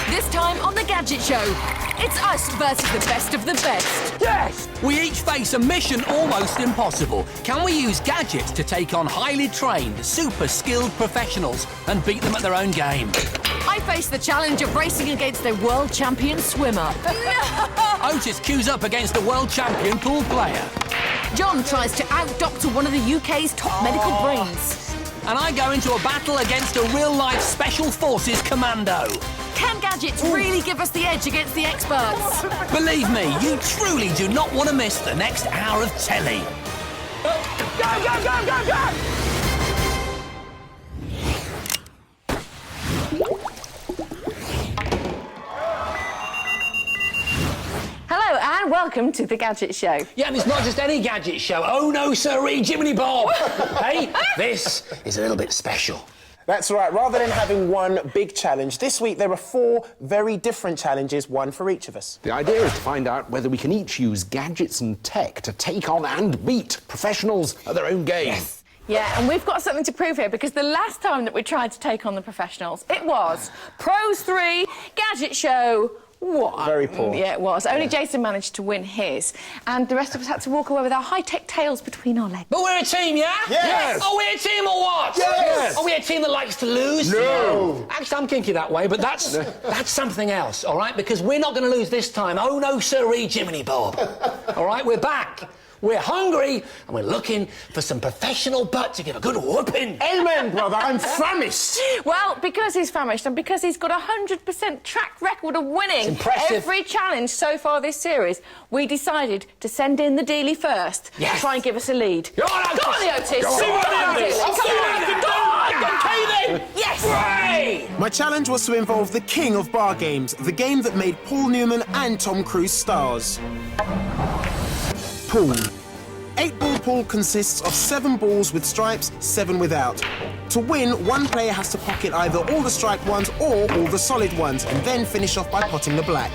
This time on the Gadget Show, it's us versus the best of the best. Yes! We each face a mission almost impossible. Can we use gadgets to take on highly trained, super skilled professionals and beat them at their own game? I face the challenge of racing against a world champion swimmer. Otis queues up against a world champion pool player. John tries to out-doctor one of the UK's top medical brains. And I go into a battle against a real-life Special Forces commando. Can gadgets really give us the edge against the experts? Believe me, you truly do not want to miss the next hour of telly. Go, go, go, go, go! Hello and welcome to the Gadget Show. Yeah, and it's not just any gadget show. Oh no, sirree, Jiminy Bob. Hey, this is a little bit special. That's right. Rather than having one big challenge, this week there are 4 very different challenges, one for each of us. The idea is to find out whether we can each use gadgets and tech to take on and beat professionals at their own game. Yes. Yeah, and we've got something to prove here, because the last time that we tried to take on the professionals, it was Pros 3, Gadget Show 1. Very poor. Yeah, it was. Only Jason managed to win his, and the rest of us had to walk away with our high-tech tails between our legs. But we're a team, yeah? Yes. Are we a team or what? Yes. Are we a team that likes to lose? No. Actually, I'm kinky that way, but that's something else, all right? Because we're not going to lose this time. Oh, no, sirree, Jiminy Bob. All right, we're back. We're hungry, and we're looking for some professional butt to give a good whooping. Amen, brother. I'm famished. Well, because he's famished and because he's got a 100% track record of winning impressive. every challenge so far this series, we decided to send in the dealie first to try and give us a lead. Go on, Otis! Go on, the Otis! Go on, See what the Otis! I'll see what I can do! Okay, then! Yes! Hooray! My challenge was to involve the king of bar games, the game that made Paul Newman and Tom Cruise stars. Pool. 8-ball pool consists of 7 balls with stripes, 7 without. To win, one player has to pocket either all the striped ones or all the solid ones, and then finish off by potting the black.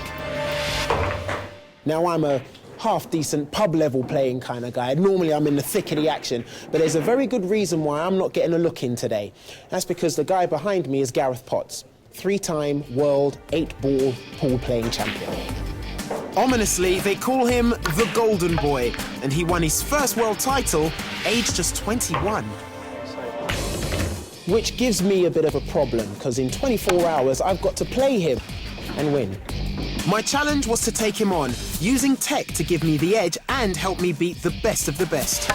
Now, I'm a half-decent pub-level playing kind of guy. Normally, I'm in the thick of the action, but there's a very good reason why I'm not getting a look in today. That's because the guy behind me is Gareth Potts, 3-time world 8-ball pool playing champion. Ominously, they call him the Golden Boy, and he won his first world title, aged just 21. Which gives me a bit of a problem, because in 24 hours, I've got to play him and win. My challenge was to take him on, using tech to give me the edge and help me beat the best of the best.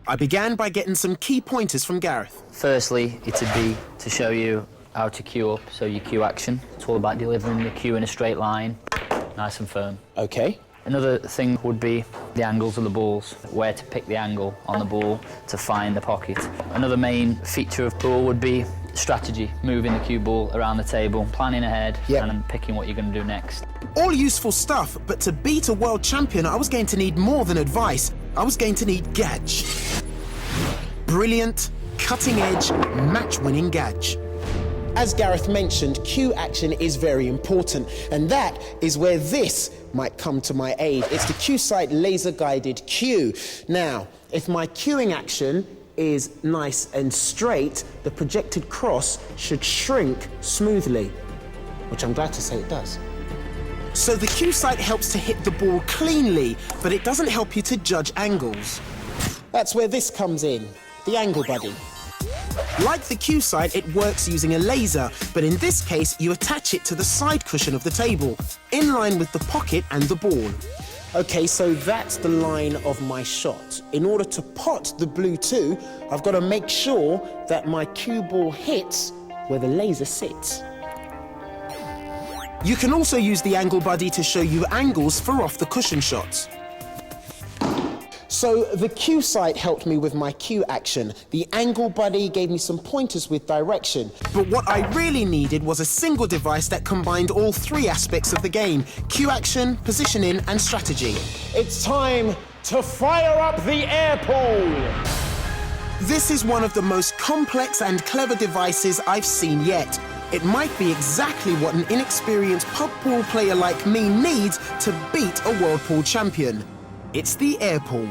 I began by getting some key pointers from Gareth. Firstly, it'd be to show you how to queue up, so your queue action. It's all about delivering the queue in a straight line, nice and firm. Okay. Another thing would be the angles of the balls, where to pick the angle on the ball to find the pocket. Another main feature of pool would be strategy, moving the cue ball around the table, planning ahead, and picking what you're going to do next. All useful stuff, but to beat a world champion, I was going to need more than advice. I was going to need gadge. Brilliant, cutting-edge, match-winning gadge. As Gareth mentioned, cue action is very important, and that is where this might come to my aid. It's the QSight laser-guided cue. Now, if my cueing action is nice and straight, the projected cross should shrink smoothly, which I'm glad to say it does. So the QSight helps to hit the ball cleanly, but it doesn't help you to judge angles. That's where this comes in, the angle buddy. Like the QSight, it works using a laser, but in this case, you attach it to the side cushion of the table, in line with the pocket and the ball. Okay, so that's the line of my shot. In order to pot the blue 2, I've got to make sure that my cue ball hits where the laser sits. You can also use the angle buddy to show you angles for off-the-cushion shots. So the QSight helped me with my cue action. The angle buddy gave me some pointers with direction. But what I really needed was a single device that combined all 3 aspects of the game: cue action, positioning, and strategy. It's time to fire up the air pool! This is one of the most complex and clever devices I've seen yet. It might be exactly what an inexperienced pub pool player like me needs to beat a world pool champion. It's the air pool.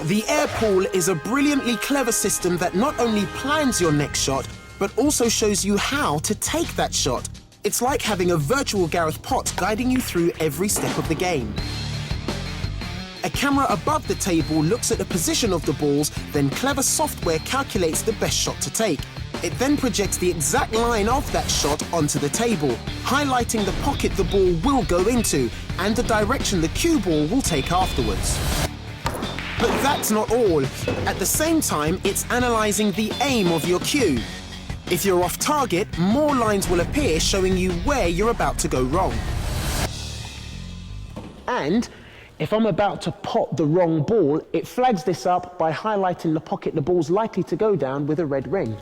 The air pool is a brilliantly clever system that not only plans your next shot, but also shows you how to take that shot. It's like having a virtual Gareth Potts guiding you through every step of the game. A camera above the table looks at the position of the balls, then clever software calculates the best shot to take. It then projects the exact line of that shot onto the table, highlighting the pocket the ball will go into and the direction the cue ball will take afterwards. But that's not all. At the same time, it's analysing the aim of your cue. If you're off target, more lines will appear showing you where you're about to go wrong. And if I'm about to pot the wrong ball, it flags this up by highlighting the pocket the ball's likely to go down with a red ring.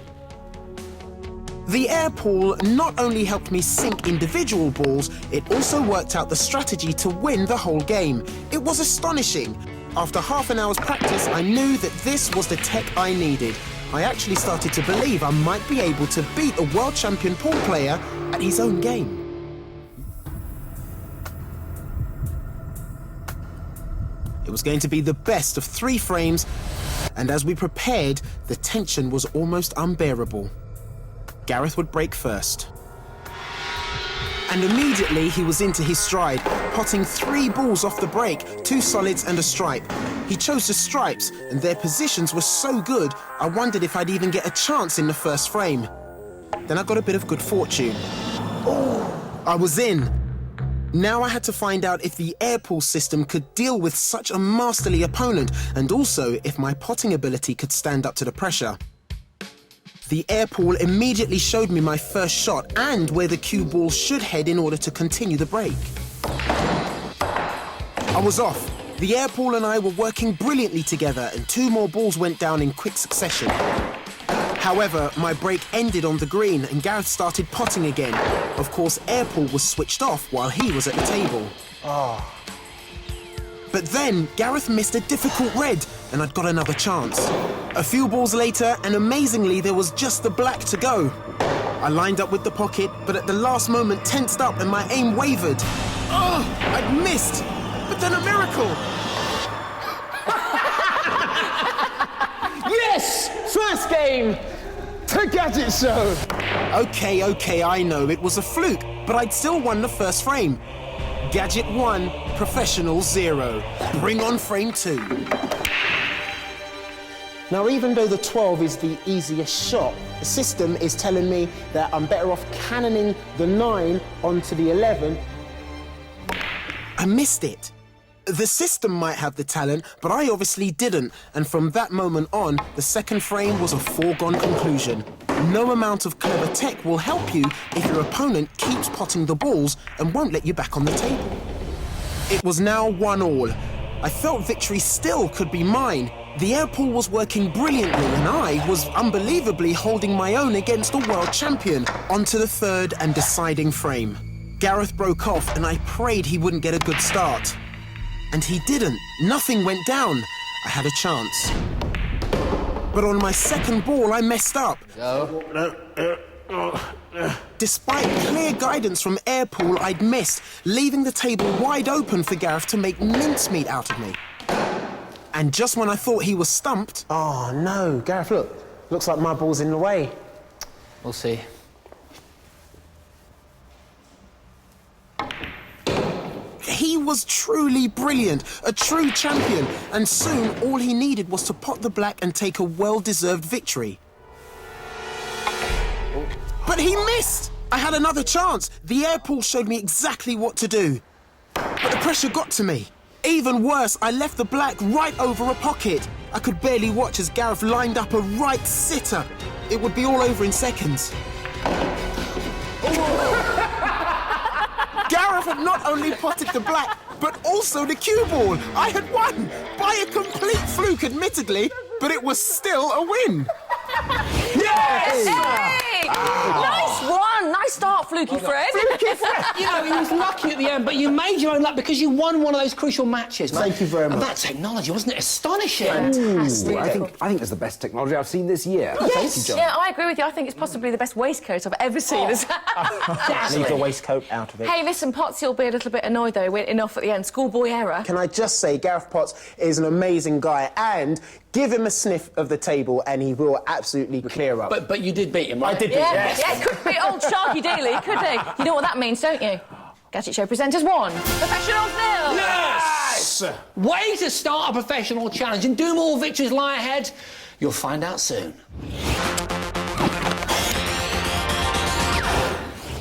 The air pool not only helped me sink individual balls, it also worked out the strategy to win the whole game. It was astonishing. After half an hour's practice, I knew that this was the tech I needed. I actually started to believe I might be able to beat a world champion pool player at his own game. It was going to be the best of 3 frames, and as we prepared, the tension was almost unbearable. Gareth would break first. And immediately he was into his stride, potting 3 balls off the break, 2 solids and a stripe. He chose the stripes, and their positions were so good, I wondered if I'd even get a chance in the first frame. Then I got a bit of good fortune. Oh, I was in. Now I had to find out if the air pool system could deal with such a masterly opponent, and also if my potting ability could stand up to the pressure. The air pool immediately showed me my first shot and where the cue ball should head in order to continue the break. I was off. The air pool and I were working brilliantly together, and 2 more balls went down in quick succession. However, my break ended on the green and Gareth started potting again. Of course, air pool was switched off while he was at the table. But then, Gareth missed a difficult red, and I'd got another chance. A few balls later, and amazingly, there was just the black to go. I lined up with the pocket, but at the last moment tensed up and my aim wavered. Oh, I'd missed! But then a miracle! Yes! First game to Gadget Show. Okay, I know it was a fluke, but I'd still won the first frame. Gadget 1, Professional 0. Bring on frame 2. Now, even though the 12 is the easiest shot, the system is telling me that I'm better off cannoning the 9 onto the 11. I missed it. The system might have the talent, but I obviously didn't, and from that moment on, the second frame was a foregone conclusion. No amount of clever tech will help you if your opponent keeps potting the balls and won't let you back on the table. It was now 1-1. I felt victory still could be mine. The air pool was working brilliantly and I was unbelievably holding my own against a world champion. On to the third and deciding frame. Gareth broke off and I prayed he wouldn't get a good start. And he didn't. Nothing went down. I had a chance. But on my second ball, I messed up. Despite clear guidance from air pool, I'd missed, leaving the table wide open for Gareth to make mincemeat out of me. And just when I thought he was stumped... Oh, no. Gareth, look. Looks like my ball's in the way. We'll see. He was truly brilliant, a true champion, and soon all he needed was to pot the black and take a well-deserved victory. But he missed! I had another chance. The air pool showed me exactly what to do. But the pressure got to me. Even worse, I left the black right over a pocket. I could barely watch as Gareth lined up a right sitter. It would be all over in seconds. Gareth had not only potted the black, but also the cue ball. I had won! By a complete fluke, admittedly, but it was still a win. Yes! Hey! Nice one! Nice start, Fluke. fluky Fred. You know, he was lucky at the end, but you made your own luck because you won one of those crucial matches. Thank you very much. And that technology, wasn't it astonishing? Ooh, I think it's the best technology I've seen this year. Yes, yeah, I agree with you. I think it's possibly the best waistcoat I've ever seen. Leave the waistcoat out of it. Hey, listen, Potts, you'll be a little bit annoyed, though. We're enough at the end. Schoolboy error. Can I just say, Gareth Potts is an amazing guy, and give him a sniff of the table and he will absolutely clear up. But you did beat him, right? I did beat him. Yeah, could be old Sharky Daly, could he? You know what that means, don't you? Gadget Show presenters 1, professionals 0. Yes! Way to start a professional challenge, and do more victories lie ahead. You'll find out soon.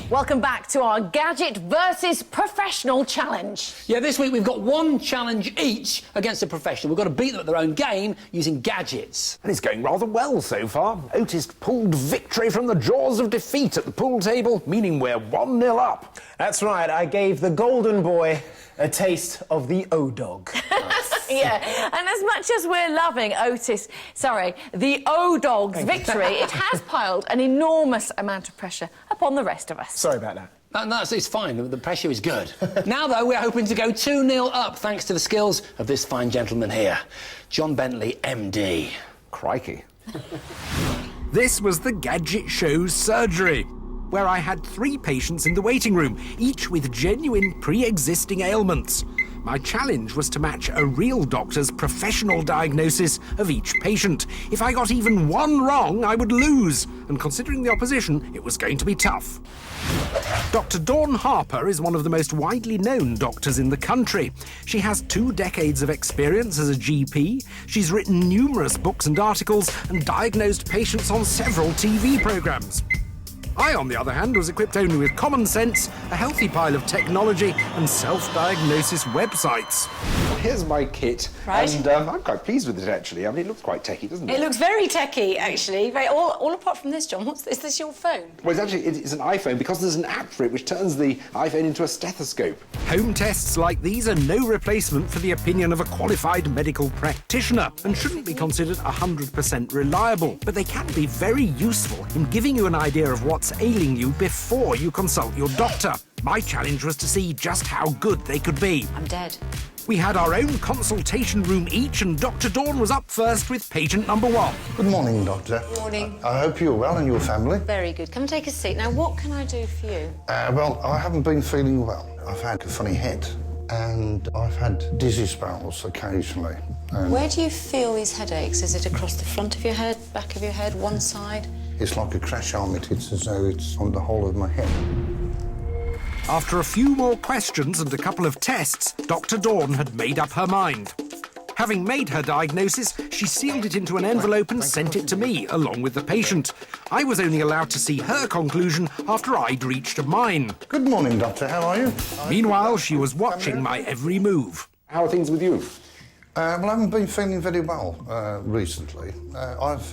Welcome back to our Gadget versus Professional challenge. Yeah, this week we've got one challenge each against a professional. We've got to beat them at their own game using gadgets. And it's going rather well so far. Otis pulled victory from the jaws of defeat at the pool table, meaning we're 1-0 up. That's right, I gave the golden boy a taste of the O-Dog. Yeah, and as much as we're loving the O-Dog's victory, it has piled an enormous amount of pressure upon the rest of us. Sorry about that. No, it's fine. The pressure is good. Now, though, we're hoping to go 2-0 up thanks to the skills of this fine gentleman here, John Bentley, MD. Crikey. This was the Gadget Show's surgery, where I had 3 patients in the waiting room, each with genuine pre-existing ailments. My challenge was to match a real doctor's professional diagnosis of each patient. If I got even one wrong, I would lose, and considering the opposition, it was going to be tough. Dr. Dawn Harper is one of the most widely known doctors in the country. She has 2 decades of experience as a GP. She's written numerous books and articles and diagnosed patients on several TV programmes. I, on the other hand, was equipped only with common sense, a healthy pile of technology and self-diagnosis websites. Here's my kit, Right. and I'm quite pleased with it, actually. I mean, it looks quite techy, doesn't it? It looks very techy, actually. All apart from this, John. Is this your phone? Well, it's an iPhone, because there's an app for it which turns the iPhone into a stethoscope. Home tests like these are no replacement for the opinion of a qualified medical practitioner and shouldn't be considered 100% reliable, but they can be very useful in giving you an idea of what's ailing you before you consult your doctor. My challenge was to see just how good they could be. I'm dead. We had our own consultation room each, and Dr. Dawn was up first with patient number 1. Good morning, Doctor. Morning. I hope you're well and your family. Very good. Come and take a seat. Now, what can I do for you? Well, I haven't been feeling well. I've had a funny head and I've had dizzy spells occasionally. Where do you feel these headaches? Is it across the front of your head, back of your head, one side? It's like a crash helmet. It's as though it's on the whole of my head. After a few more questions and a couple of tests, Dr. Dawn had made up her mind. Having made her diagnosis, she sealed it into an envelope and sent it to me, along with the patient. I was only allowed to see her conclusion after I'd reached mine. Good morning, Doctor. How are you? Meanwhile, she was watching my every move. How are things with you? Well, I haven't been feeling very well recently. I've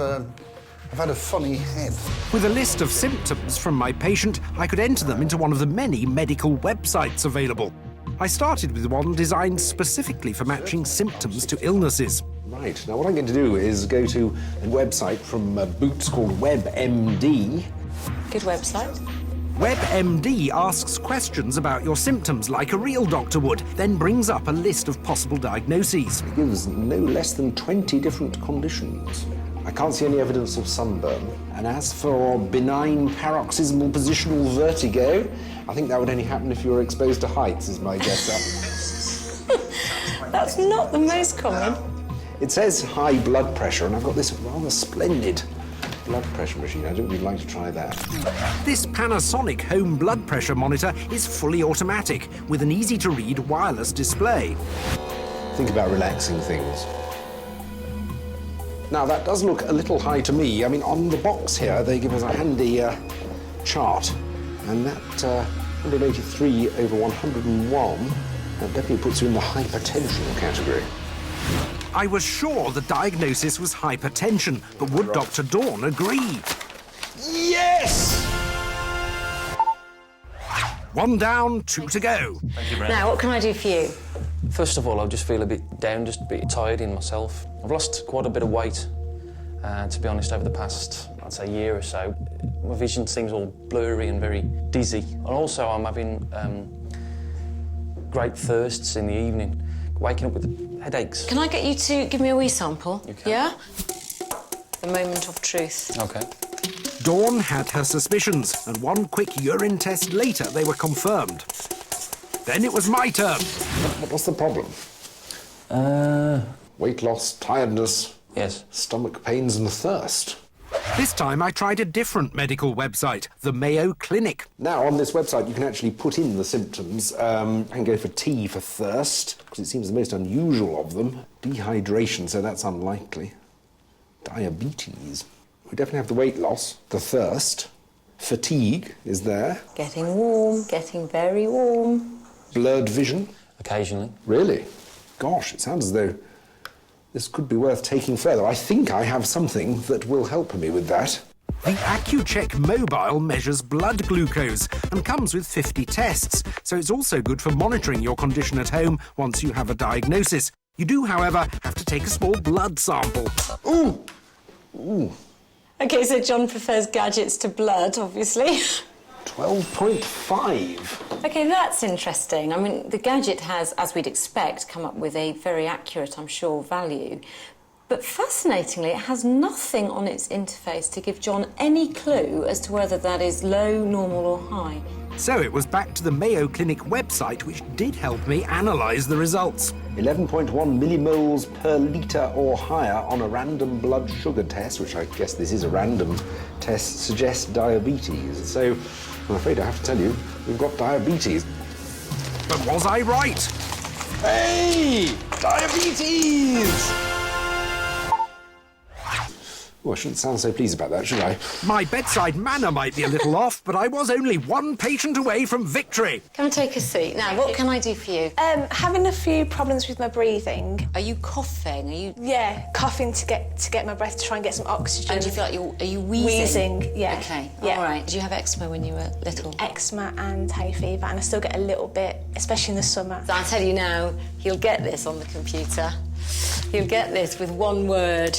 had a funny head. With a list of symptoms from my patient, I could enter them into one of the many medical websites available. I started with one designed specifically for matching symptoms to illnesses. Right. Now, what I'm going to do is go to a website from Boots called WebMD. Good website. WebMD asks questions about your symptoms like a real doctor would, then brings up a list of possible diagnoses. It gives no less than 20 different conditions. I can't see any evidence of sunburn. And as for benign paroxysmal positional vertigo, I think that would only happen if you were exposed to heights, is my guess. That's not the most common. It says high blood pressure, and I've got this rather splendid blood pressure machine. I don't really like to try that. This Panasonic home blood pressure monitor is fully automatic, with an easy-to-read wireless display. Think about relaxing things. Now, that does look a little high to me. I mean, on the box here, they give us a handy chart, and that 183 over 101, that definitely puts you in the hypertension category. I was sure the diagnosis was hypertension, but would Dr. Dawn agree? Yes! 1 down, 2 to go. Now, what can I do for you? First of all, I just feel a bit down, just a bit tired in myself. I've lost quite a bit of weight, to be honest, over the past, I'd say, year or so. My vision seems all blurry and very dizzy. And also I'm having great thirsts in the evening, waking up with headaches. Can I get you to give me a wee sample? You can. Yeah? The moment of truth. OK. Dawn had her suspicions, and one quick urine test later, they were confirmed. Then it was my turn. What's the problem? Weight loss, tiredness, Yes. stomach pains and thirst. This time I tried a different medical website, the Mayo Clinic. Now, on this website, you can actually put in the symptoms and go for T for thirst, because it seems the most unusual of them. Dehydration, so that's unlikely. Diabetes. We definitely have the weight loss, the thirst. Fatigue is there. Getting warm, getting very warm. Blurred vision. Occasionally. Really? Gosh, it sounds as though this could be worth taking further. I think I have something that will help me with that. The AccuCheck Mobile measures blood glucose and comes with 50 tests, so it's also good for monitoring your condition at home once you have a diagnosis. You do, however, have to take a small blood sample. Ooh! Ooh. OK, so John prefers gadgets to blood, obviously. 12.5. OK, that's interesting. I mean, the gadget has, as we'd expect, come up with a very accurate, I'm sure, value. But fascinatingly, it has nothing on its interface to give John any clue as to whether that is low, normal or high. So it was back to the Mayo Clinic website, which did help me analyse the results. 11.1 millimoles per litre or higher on a random blood sugar test, which I guess this is a random test, suggests diabetes. So I'm afraid I have to tell you, we've got diabetes. But was I right? Hey! Diabetes! Oh, I shouldn't sound so pleased about that, should I? My bedside manner might be a little off, but I was only one patient away from victory. Come and take a seat. Now, what can I do for you? Having a few problems with my breathing. Are you coughing? Are you... Yeah, coughing to get my breath, to try and get some oxygen. And do you feel like are you wheezing? Wheezing, yeah. OK, yeah. all right. Did you have eczema when you were little? Eczema and hay fever, and I still get a little bit, especially in the summer. So I'll tell you now, he'll get this on the computer. He'll get this with one word.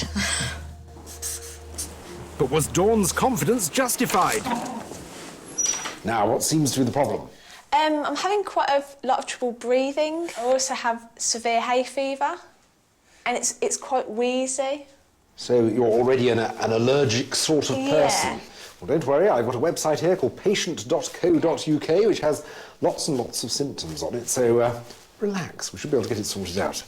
But was Dawn's confidence justified? Now, what seems to be the problem? I'm having quite a lot of trouble breathing. I also have severe hay fever, and it's quite wheezy. So you're already an allergic sort of person? Well, don't worry, I've got a website here called patient.co.uk, which has lots and lots of symptoms on it, so relax, we should be able to get it sorted out.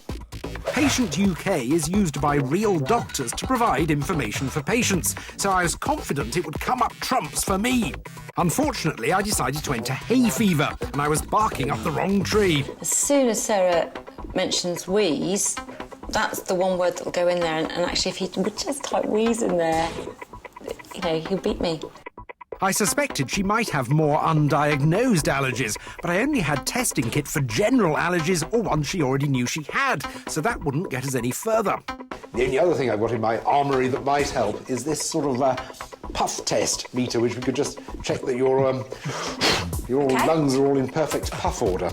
Patient UK is used by real doctors to provide information for patients, so I was confident it would come up trumps for me. Unfortunately, I decided to enter hay fever, and I was barking up the wrong tree. As soon as Sarah mentions wheeze, that's the one word that will go in there, and actually if he would just type wheeze in there, you know, he'll beat me. I suspected she might have more undiagnosed allergies, but I only had testing kit for general allergies or ones she already knew she had, so that wouldn't get us any further. The only other thing I've got in my armoury that might help is this sort of puff test meter, which we could just check that your lungs are all in perfect puff order.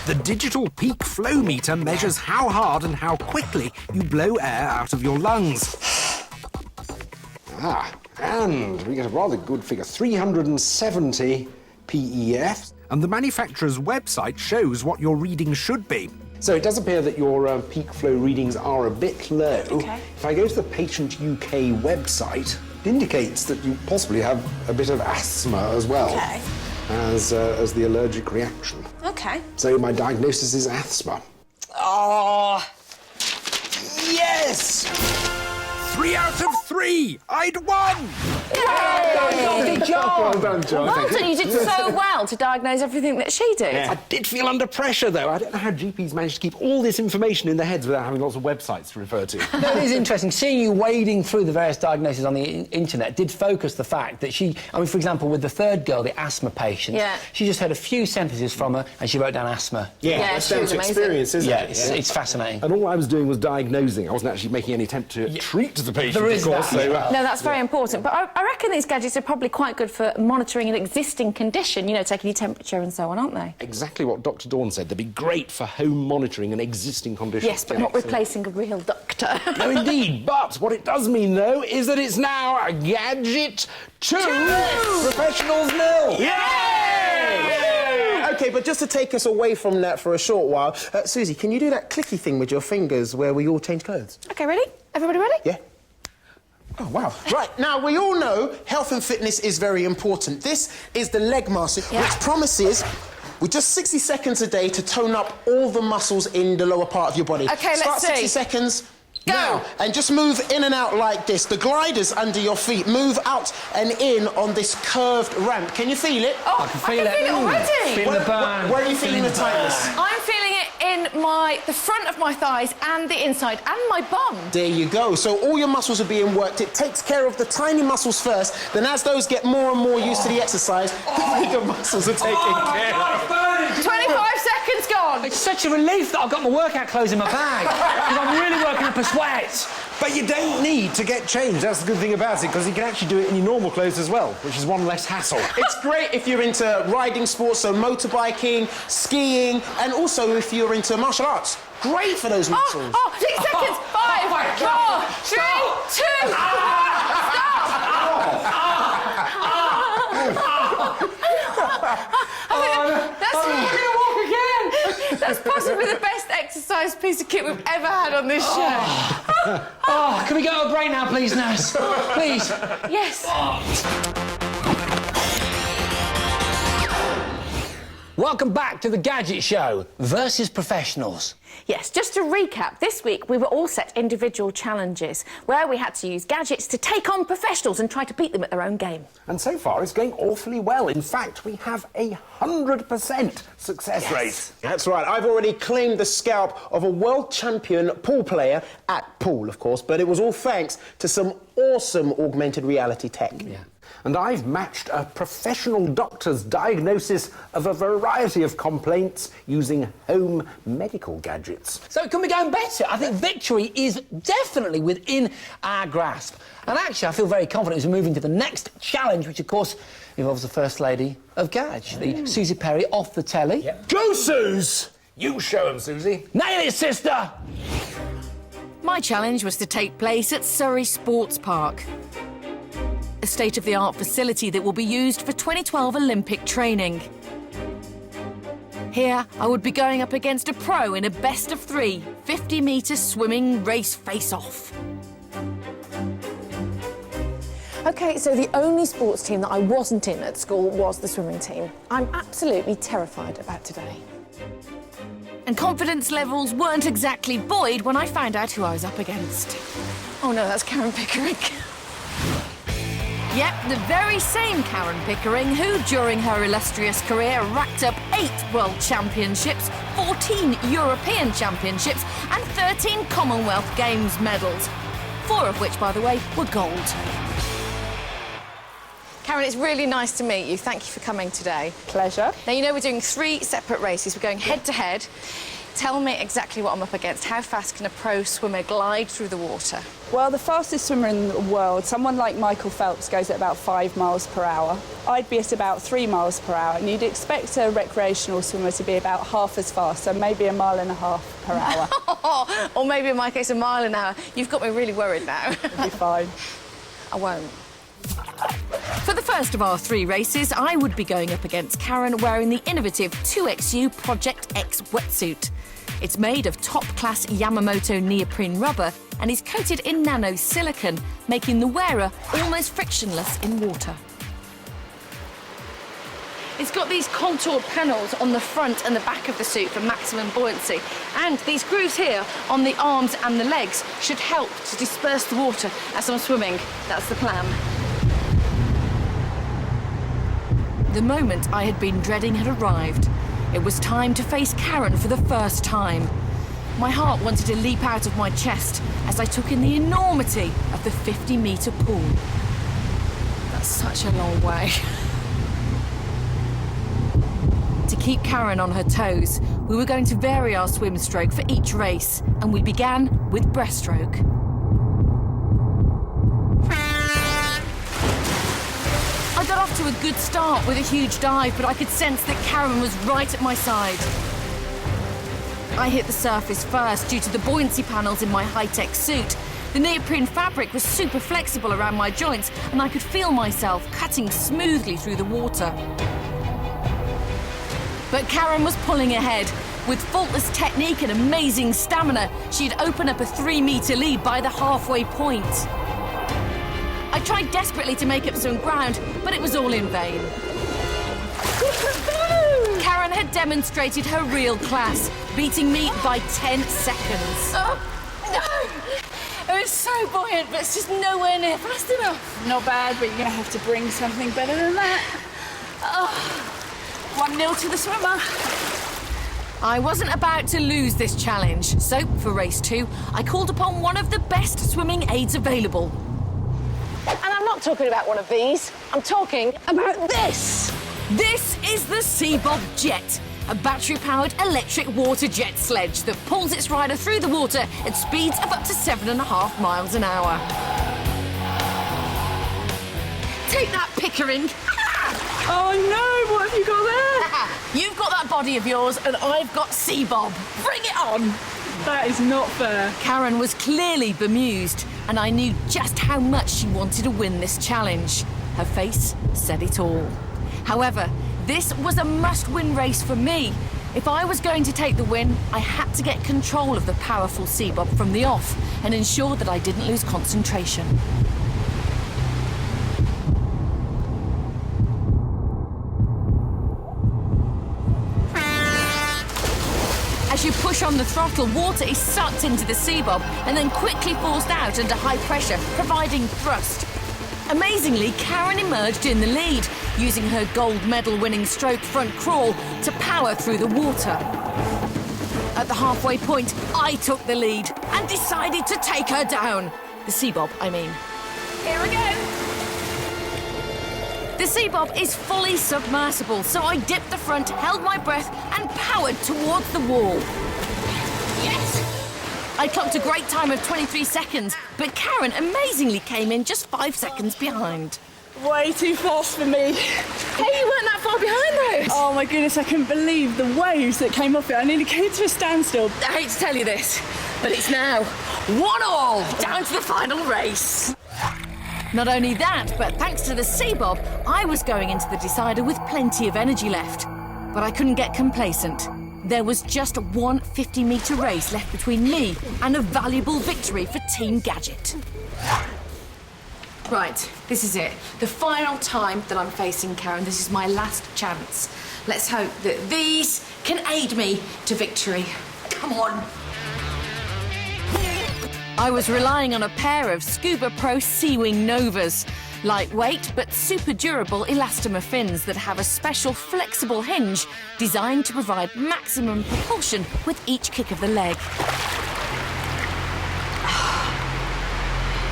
The digital peak flow meter measures how hard and how quickly you blow air out of your lungs. And we get a rather good figure, 370 PEF. And the manufacturer's website shows what your reading should be. So it does appear that your peak flow readings are a bit low. Okay. If I go to the Patient UK website, it indicates that you possibly have a bit of asthma as well as the allergic reaction. Okay. So my diagnosis is asthma. Oh! Yes! 3 out of 3! I'd won! Good job! Well done, John. Well done, you did so well to diagnose everything that she did. I did feel under pressure, though. I don't know how GPs manage to keep all this information in their heads without having lots of websites to refer to. That is interesting. Seeing you wading through the various diagnoses on the internet did focus the fact that she... I mean, for example, with the third girl, the asthma patient, she just heard a few sentences from her and she wrote down asthma. That's down to experience, isn't it? It's fascinating. And all I was doing was diagnosing. I wasn't actually making any attempt to treat the patient, There is of course. that. No, that's very important. But I reckon these gadgets are probably quite good for monitoring an existing condition, you know, taking your temperature and so on, aren't they? Exactly what Dr. Dawn said. They'd be great for home monitoring an existing condition. Yes, but not replacing a real doctor. No, indeed. But what it does mean, though, is that it's now a Gadget 2 Professionals 0. Yay! OK, but just to take us away from that for a short while, Susie, can you do that clicky thing with your fingers where we all change clothes? OK, ready? Everybody ready? Yeah. Oh, wow. Right, now, we all know health and fitness is very important. This is the leg mask, which promises, with just 60 seconds a day, to tone up all the muscles in the lower part of your body. OK, let's see. 60 seconds. Go! Now, and just move in and out like this. The gliders under your feet move out and in on this curved ramp. Can you feel it? Oh, I can feel it already. Feeling the burn. Where are you feeling the tightness? I'm feeling it in the front of my thighs and the inside and my bum. There you go. So all your muscles are being worked. It takes care of the tiny muscles first. Then as those get more and more used to the exercise, the bigger muscles are taken care of. 25 seconds gone. It's such a relief that I've got my workout clothes in my bag. Because I'm really working up a sweat. But you don't need to get changed. That's the good thing about it, because you can actually do it in your normal clothes as well, which is one less hassle. It's great if you're into riding sports, so motorbiking, skiing, and also if you're into martial arts. Great for those muscles. 6 seconds. 5, 4, 3, 2. That's possibly the best exercise piece of kit we've ever had on this show. Can we go to a break now, please, nurse? Please. Yes. Welcome back to the Gadget Show versus Professionals. Yes, just to recap, this week we were all set individual challenges where we had to use gadgets to take on professionals and try to beat them at their own game. And so far, it's going awfully well. In fact, we have a 100% success rate. That's right. I've already claimed the scalp of a world champion pool player at pool, of course, but it was all thanks to some awesome augmented reality tech. Yeah. And I've matched a professional doctor's diagnosis of a variety of complaints using home medical gadgets. So it can be going better. I think victory is definitely within our grasp. And actually, I feel very confident as we're moving to the next challenge, which, of course, involves the First Lady of Gadge, the Susie Perry off the telly. Yep. Go, Suze! You show him, Susie. Nail it, sister! My challenge was to take place at Surrey Sports Park, a state-of-the-art facility that will be used for 2012 Olympic training. Here, I would be going up against a pro in a best-of-3 50-metre swimming race face-off. OK, so the only sports team that I wasn't in at school was the swimming team. I'm absolutely terrified about today. And confidence levels weren't exactly buoyed when I found out who I was up against. Oh no, that's Karen Pickering. Yep, the very same Karen Pickering who, during her illustrious career, racked up 8 World Championships, 14 European Championships and 13 Commonwealth Games medals. 4 of which, by the way, were gold. Karen, it's really nice to meet you. Thank you for coming today. Pleasure. Now, you know we're doing 3 separate races. We're going head-to-head. Tell me exactly what I'm up against. How fast can a pro swimmer glide through the water? Well, the fastest swimmer in the world, someone like Michael Phelps, goes at about 5 miles per hour. I'd be at about 3 miles per hour, and you'd expect a recreational swimmer to be about half as fast, so maybe 1.5 miles per hour. Or maybe, in my case, 1 mile an hour. You've got me really worried now. You'll be fine. I won't. For the first of our 3 races, I would be going up against Karen wearing the innovative 2XU Project X wetsuit. It's made of top-class Yamamoto neoprene rubber and is coated in nano-silicon, making the wearer almost frictionless in water. It's got these contoured panels on the front and the back of the suit for maximum buoyancy. And these grooves here on the arms and the legs should help to disperse the water as I'm swimming. That's the plan. The moment I had been dreading had arrived. It was time to face Karen for the first time. My heart wanted to leap out of my chest as I took in the enormity of the 50-metre pool. That's such a long way. To keep Karen on her toes, we were going to vary our swim stroke for each race, and we began with breaststroke. got off to a good start with a huge dive, but I could sense that Karen was right at my side. I hit the surface first due to the buoyancy panels in my high-tech suit. The neoprene fabric was super flexible around my joints, and I could feel myself cutting smoothly through the water. But Karen was pulling ahead. With faultless technique and amazing stamina, she'd opened up a 3-metre lead by the halfway point. I tried desperately to make up some ground, but it was all in vain. Karen had demonstrated her real class, beating me by 10 seconds. Oh, no! It was so buoyant, but it's just nowhere near fast enough. Not bad, but you're going to have to bring something better than that. Oh, 1-0 to the swimmer. I wasn't about to lose this challenge, so for race 2, I called upon one of the best swimming aids available. And I'm not talking about one of these, I'm talking about this. This is the Seabob Jet, a battery-powered electric water jet sledge that pulls its rider through the water at speeds of up to 7.5 miles an hour. Take that, Pickering. Oh no, what have you got there? You've got that body of yours and I've got Seabob. Bring it on! That is not fair. Karen was clearly bemused, and I knew just how much she wanted to win this challenge. Her face said it all. However, this was a must-win race for me. If I was going to take the win, I had to get control of the powerful Seabob from the off and ensure that I didn't lose concentration. As you push on the throttle, water is sucked into the Seabob and then quickly forced out under high pressure, providing thrust. Amazingly, Karen emerged in the lead, using her gold medal-winning stroke front crawl to power through the water. At the halfway point, I took the lead and decided to take her down. The Seabob, I mean. Here we go. The Seabob is fully submersible, so I dipped the front, held my breath, and powered towards the wall. Yes! I clocked a great time of 23 seconds, but Karen amazingly came in just 5 seconds behind. Way too fast for me. Hey, you weren't that far behind, Rose. Oh my goodness, I couldn't believe the waves that came off it. I nearly came to a standstill. I hate to tell you this, but it's now 1-1, down to the final race. Not only that, but thanks to the Seabob, I was going into the decider with plenty of energy left. But I couldn't get complacent. There was just one 50-metre race left between me and a valuable victory for Team Gadget. Right, this is it. The final time that I'm facing Karen. This is my last chance. Let's hope that these can aid me to victory. Come on. I was relying on a pair of Scuba Pro Seawing Novas. Lightweight but super durable elastomer fins that have a special flexible hinge designed to provide maximum propulsion with each kick of the leg.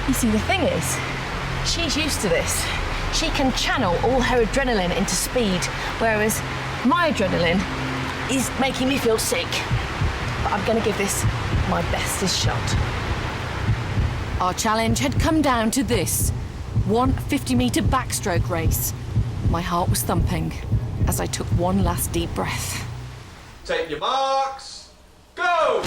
You see, the thing is, she's used to this. She can channel all her adrenaline into speed, whereas my adrenaline is making me feel sick. But I'm going to give this my bestest shot. Our challenge had come down to this. One 50-metre backstroke race. My heart was thumping as I took one last deep breath. Take your marks, go!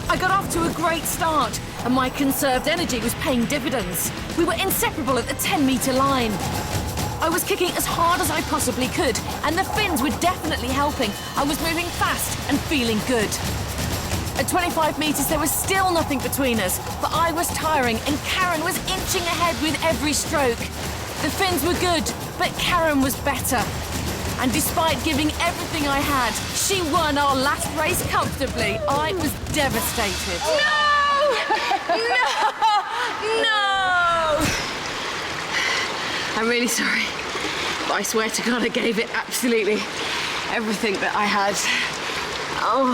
I got off to a great start, and my conserved energy was paying dividends. We were inseparable at the 10-metre line. I was kicking as hard as I possibly could, and the fins were definitely helping. I was moving fast and feeling good. At 25 metres, there was still nothing between us, but I was tiring and Karen was inching ahead with every stroke. The fins were good, but Karen was better. And despite giving everything I had, she won our last race comfortably. I was devastated. No! No! I'm really sorry, but I swear to God I gave it absolutely everything that I had. Oh.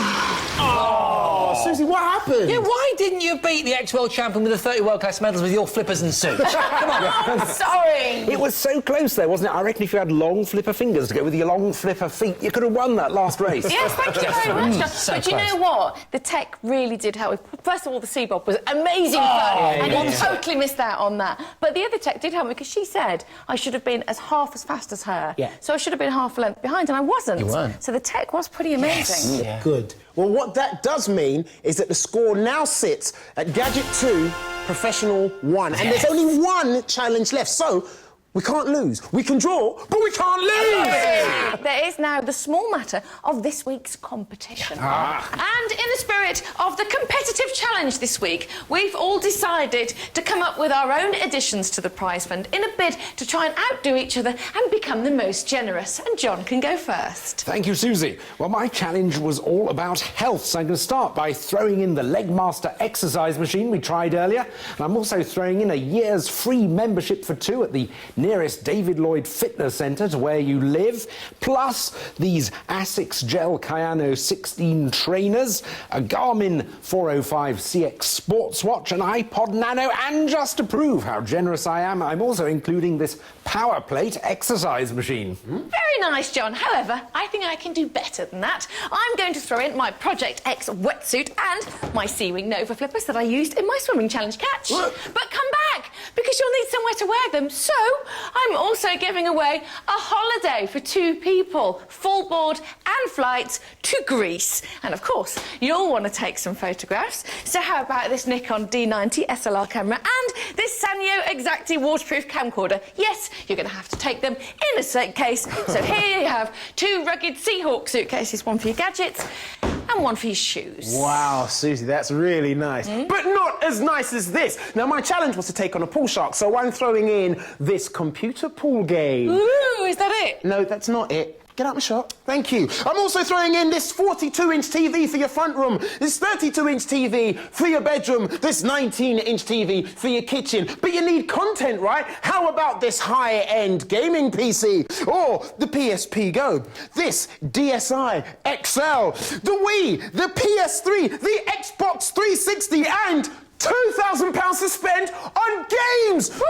Oh, Susie, what happened? Yeah, why didn't you beat the ex-world champion with the 30 world-class medals with your flippers and suits? Come on. I'm sorry. It was so close there, wasn't it? I reckon if you had long flipper fingers to go with your long flipper feet, you could have won that last race. Yes, thank you very much, John. So But you close. know what? The tech really did help. First of all, the C-Bob was amazing fun, and you totally missed out on that. But the other tech did help me because she said I should have been half as fast as her. Yeah. So I should have been half a length behind, and I wasn't. You weren't. So the tech was pretty amazing. Yeah. Good. Well, what that does mean is that the score now sits at Gadget 2, Professional 1. And there's only one challenge left, so we can't lose. We can draw, but we can't lose! There is now the small matter of this week's competition. And in the spirit of the competitive challenge this week, we've all decided to come up with our own additions to the prize fund in a bid to try and outdo each other and become the most generous. And John can go first. Thank you, Susie. Well, my challenge was all about health, so I'm going to start by throwing in the Legmaster exercise machine we tried earlier, and I'm also throwing in a year's free membership for 2 at the nearest David Lloyd Fitness Centre to where you live, plus these Asics Gel Kayano 16 trainers, a Garmin 405 CX sports watch, an iPod Nano, and just to prove how generous I am, I'm also including this Power Plate exercise machine. Very nice, John. However, I think I can do better than that. I'm going to throw in my Project X wetsuit and my Seawing Nova flippers that I used in my swimming challenge catch. But come back, because you'll need somewhere to wear them. So I'm also giving away a holiday for 2 people, full board and flights to Greece. And of course, you'll want to take some photographs. So how about this Nikon D90 SLR camera and this Sanyo Exacti waterproof camcorder? Yes, you're going to have to take them in a suitcase. So here you have 2 rugged Seahawk suitcases, one for your gadgets and one for your shoes. Wow, Susie, that's really nice. But not as nice as this. Now, my challenge was to take on a pool shark, so I'm throwing in this computer pool game. Ooh, is that it? No, that's not it. Get out my shot. Thank you. I'm also throwing in this 42-inch TV for your front room, this 32-inch TV for your bedroom, this 19-inch TV for your kitchen. But you need content, right? How about this high-end gaming PC? Or the PSP Go, this DSi XL, the Wii, the PS3, the Xbox 360, and £2,000 to spend on games! Woo!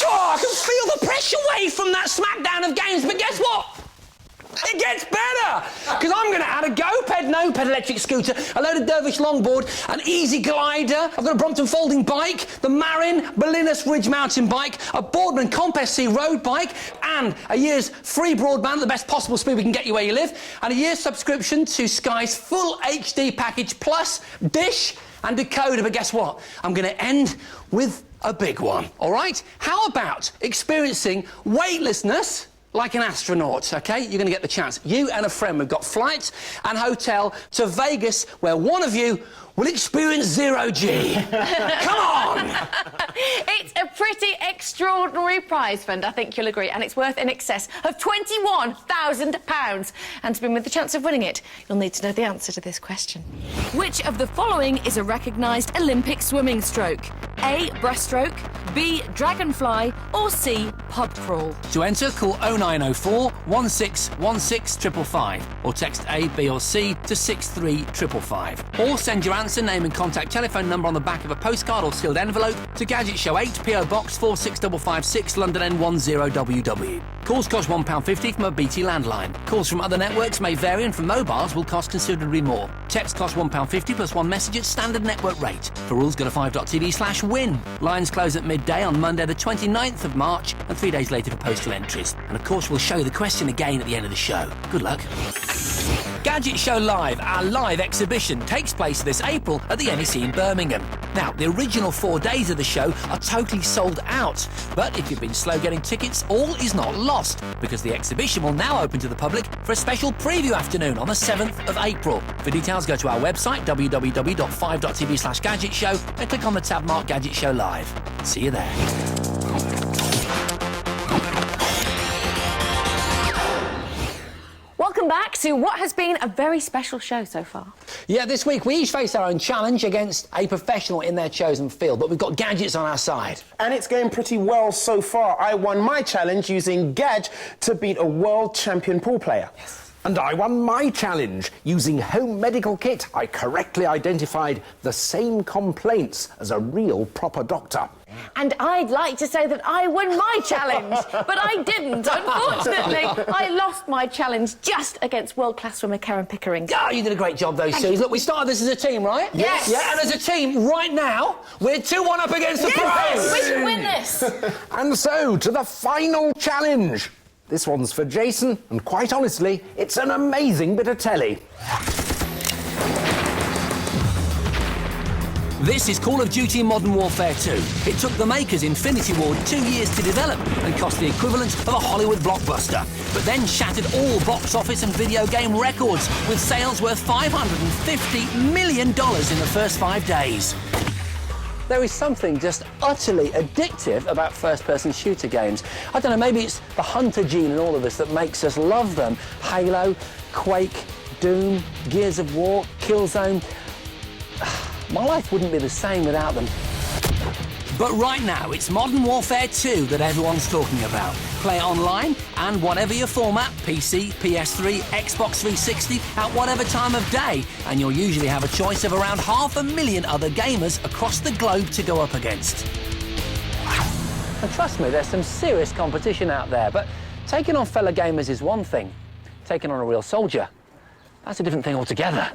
Oh, I can feel the pressure wave from that smackdown of games, but guess what? It gets better! Because I'm going to add a GoPed no-ped electric scooter, a load of Dervish longboard, an Easy Glider, I've got a Brompton folding bike, the Marin Berlinus Ridge mountain bike, a Boardman Compass C road bike, and a year's free broadband at the best possible speed we can get you where you live, and a year's subscription to Sky's full HD package, plus dish and decoder. But guess what? I'm going to end with a big one, all right? How about experiencing weightlessness like an astronaut, OK? You're going to get the chance. You and a friend, we've got flights and hotel to Vegas, where one of you will experience 0G. Come on! It's a pretty extraordinary prize fund, I think you'll agree, and it's worth in excess of £21,000. And to be with the chance of winning it, you'll need to know the answer to this question. Which of the following is a recognised Olympic swimming stroke? A. Breaststroke, B. Dragonfly, or C. Pub crawl? To enter, call 0904 1616 555 or text A, B or C to 63555. Or send your answer, name and contact telephone number on the back of a postcard or sealed envelope to Gadget Show 8, PO Box 46556, London N10WW. Calls cost £1.50 from a BT landline. Calls from other networks may vary and from mobiles will cost considerably more. Text costs £1.50 plus 1 message at standard network rate. For rules, go to 5.tv/win. Lines close at midday on Monday the 29th of March and 3 days later for postal entries. And of course, we'll show you the question again at the end of the show. Good luck. Gadget Show Live, our live exhibition, takes place this April at the NEC in Birmingham. Now, the original 4 days of the show are totally sold out. But if you've been slow getting tickets, all is not lost, because the exhibition will now open to the public for a special preview afternoon on the 7th of April. For details, go to our website, www.5.tv/Gadget Show, and click on the tab marked Gadget Show Live. See you there. Welcome back to what has been a very special show so far. Yeah, this week we each face our own challenge against a professional in their chosen field, but we've got gadgets on our side. And it's going pretty well so far. I won my challenge using Gadge to beat a world champion pool player. Yes. And I won my challenge. Using home medical kit, I correctly identified the same complaints as a real proper doctor. And I'd like to say that I won my challenge, but I didn't, unfortunately. I lost my challenge just against world-class swimmer Karen Pickering. Oh, you did a great job, though, Suze. Look, we started this as a team, right? Yes. Yeah, and as a team, right now, we're 2-1 up against the pros. We can win this. And so, to the final challenge. This one's for Jason, and quite honestly, it's an amazing bit of telly. This is Call of Duty Modern Warfare 2. It took the makers Infinity Ward 2 years to develop and cost the equivalent of a Hollywood blockbuster, but then shattered all box office and video game records with sales worth $550 million in the first 5 days. There is something just utterly addictive about first-person shooter games. I don't know, maybe it's the hunter gene in all of us that makes us love them. Halo, Quake, Doom, Gears of War, Killzone. My life wouldn't be the same without them. But right now, it's Modern Warfare 2 that everyone's talking about. Play it online and whatever your format, PC, PS3, Xbox 360, at whatever time of day, and you'll usually have a choice of around 500,000 other gamers across the globe to go up against. And trust me, there's some serious competition out there, but taking on fellow gamers is one thing. Taking on a real soldier, that's a different thing altogether.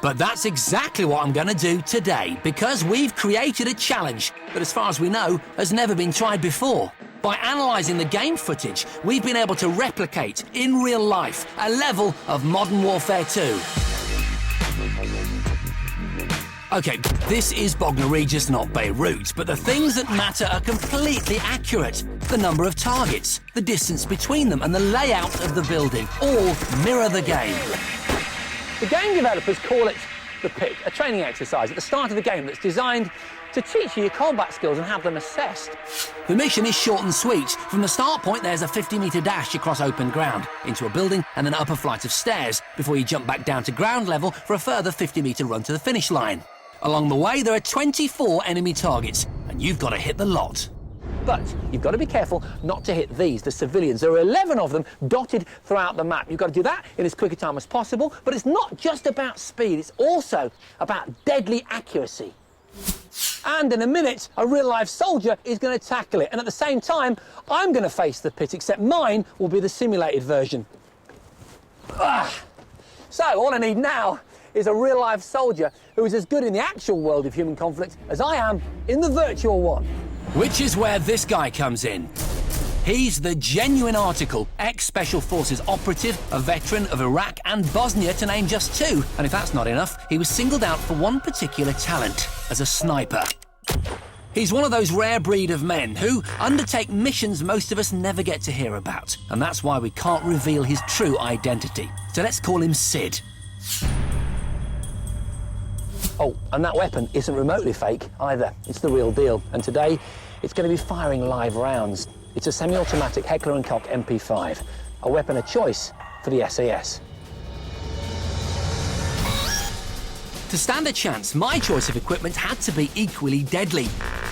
But that's exactly what I'm going to do today, because we've created a challenge that, as far as we know, has never been tried before. By analysing the game footage, we've been able to replicate, in real life, a level of Modern Warfare 2. OK, this is Bognor Regis, not Beirut, but the things that matter are completely accurate. The number of targets, the distance between them, and the layout of the building all mirror the game. The game developers call it the Pit, a training exercise at the start of the game that's designed to teach you your combat skills and have them assessed. The mission is short and sweet. From the start point, there's a 50-metre dash across open ground, into a building and then up a flight of stairs, before you jump back down to ground level for a further 50-metre run to the finish line. Along the way, there are 24 enemy targets, and you've got to hit the lot. But you've got to be careful not to hit these, the civilians. There are 11 of them dotted throughout the map. You've got to do that in as quick a time as possible. But it's not just about speed, it's also about deadly accuracy. And in a minute, a real-life soldier is going to tackle it. And at the same time, I'm going to face the pit, except mine will be the simulated version. So all I need now is a real-life soldier who is as good in the actual world of human conflict as I am in the virtual one. Which is where this guy comes in. He's the genuine article, ex-Special Forces operative, a veteran of Iraq and Bosnia, to name just two. And if that's not enough, he was singled out for one particular talent, as a sniper. He's one of those rare breed of men who undertake missions most of us never get to hear about. And that's why we can't reveal his true identity. So let's call him Sid. Oh, and that weapon isn't remotely fake either. It's the real deal. And today, it's going to be firing live rounds. It's a semi-automatic Heckler & Koch MP5, a weapon of choice for the SAS. To stand a chance, my choice of equipment had to be equally deadly.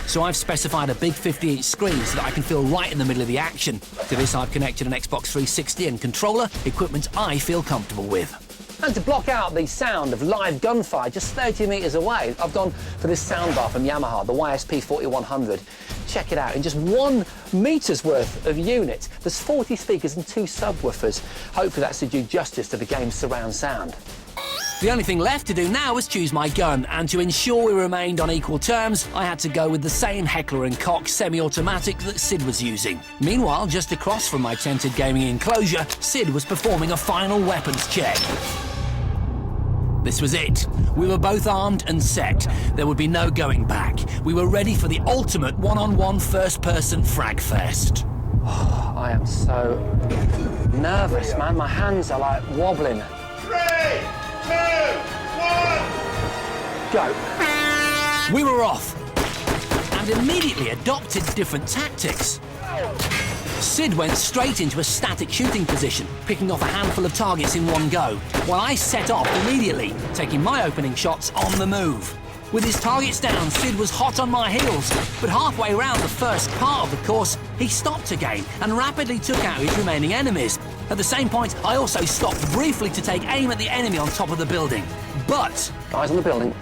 So I've specified a big 50-inch screen so that I can feel right in the middle of the action. To this, I've connected an Xbox 360 and controller, equipment I feel comfortable with. And to block out the sound of live gunfire just 30 metres away, I've gone for this soundbar from Yamaha, the YSP 4100. Check it out, in just 1 metre's worth of unit, there's 40 speakers and 2 subwoofers. Hopefully that's to do justice to the game's surround sound. The only thing left to do now was choose my gun, and to ensure we remained on equal terms, I had to go with the same Heckler & Koch semi-automatic that Sid was using. Meanwhile, just across from my tented gaming enclosure, Sid was performing a final weapons check. This was it. We were both armed and set. There would be no going back. We were ready for the ultimate one-on-one first-person frag fest. Oh, I am so nervous, man. My hands are like wobbling. 3, 2, 1... Go. We were off, and immediately adopted different tactics. Sid went straight into a static shooting position, picking off a handful of targets in one go, while I set off immediately, taking my opening shots on the move. With his targets down, Sid was hot on my heels, but halfway around the first part of the course, he stopped again and rapidly took out his remaining enemies. At the same point, I also stopped briefly to take aim at the enemy on top of the building. But... Eyes on the building.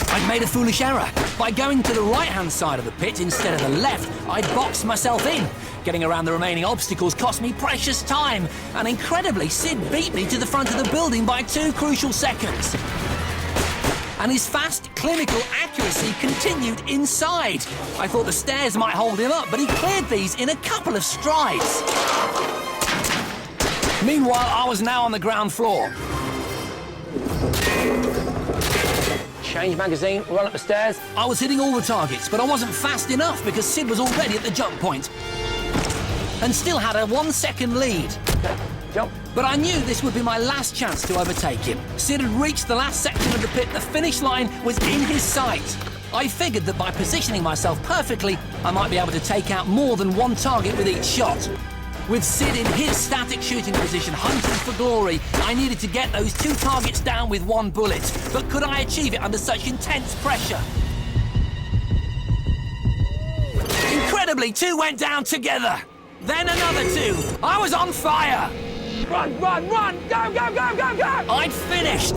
I'd made a foolish error. By going to the right-hand side of the pit instead of the left, I'd boxed myself in. Getting around the remaining obstacles cost me precious time, and incredibly, Sid beat me to the front of the building by 2 crucial seconds. And his fast, clinical accuracy continued inside. I thought the stairs might hold him up, but he cleared these in a couple of strides. Meanwhile, I was now on the ground floor. Change magazine, run up the stairs. I was hitting all the targets, but I wasn't fast enough because Sid was already at the jump point and still had a 1-second lead. Jump. But I knew this would be my last chance to overtake him. Sid had reached the last section of the pit. The finish line was in his sight. I figured that by positioning myself perfectly, I might be able to take out more than one target with each shot. With Sid in his static shooting position, hunting for glory, I needed to get those 2 targets down with 1 bullet. But could I achieve it under such intense pressure? Incredibly, 2 went down together. Then another 2. I was on fire. Run, run, run! Go, go, go, go, go! I'd finished.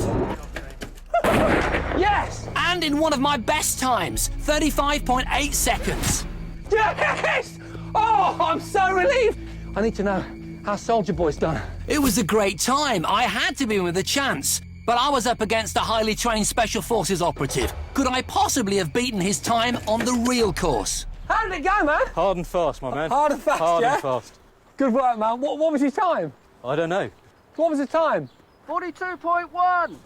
Yes! And in one of my best times, 35.8 seconds. Yes! Oh, I'm so relieved! I need to know how Soldier Boy's done. It was a great time. I had to be in with a chance. But I was up against a highly trained Special Forces operative. Could I possibly have beaten his time on the real course? How did it go, man? Hard and fast, my man. Hard and fast, Hard yeah? and fast. Good work, man. What was your time? I don't know. What was the time? 42.1.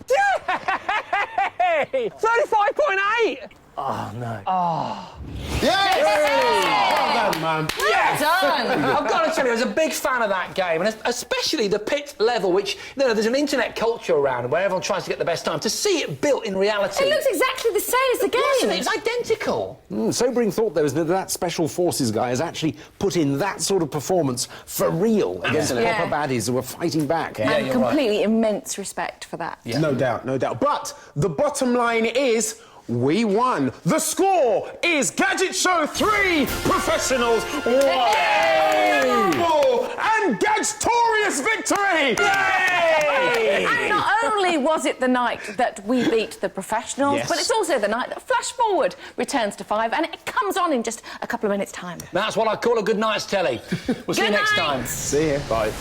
Yay! 35.8! Oh, no. Oh. Yes! Well done, man. Yes! I've got to tell you, I was a big fan of that game, and especially the pit level, which, you know, there's an internet culture around where everyone tries to get the best time. To see it built in reality... It looks exactly the same as the game. It's identical. Sobering thought, though, is that Special Forces guy has actually put in that sort of performance for real against proper baddies who were fighting back. Yeah, and completely immense respect for that. Yeah. No doubt, no doubt. But the bottom line is... we won. The score is Gadget Show 3, Professionals 1. Memorable and Gadgetorious victory! Yay! And not only was it the night that we beat the Professionals, but it's also the night that Flash Forward returns to 5, and it comes on in just a couple of minutes' time. That's what I call a good night's telly. We'll see you next time. See ya. Bye.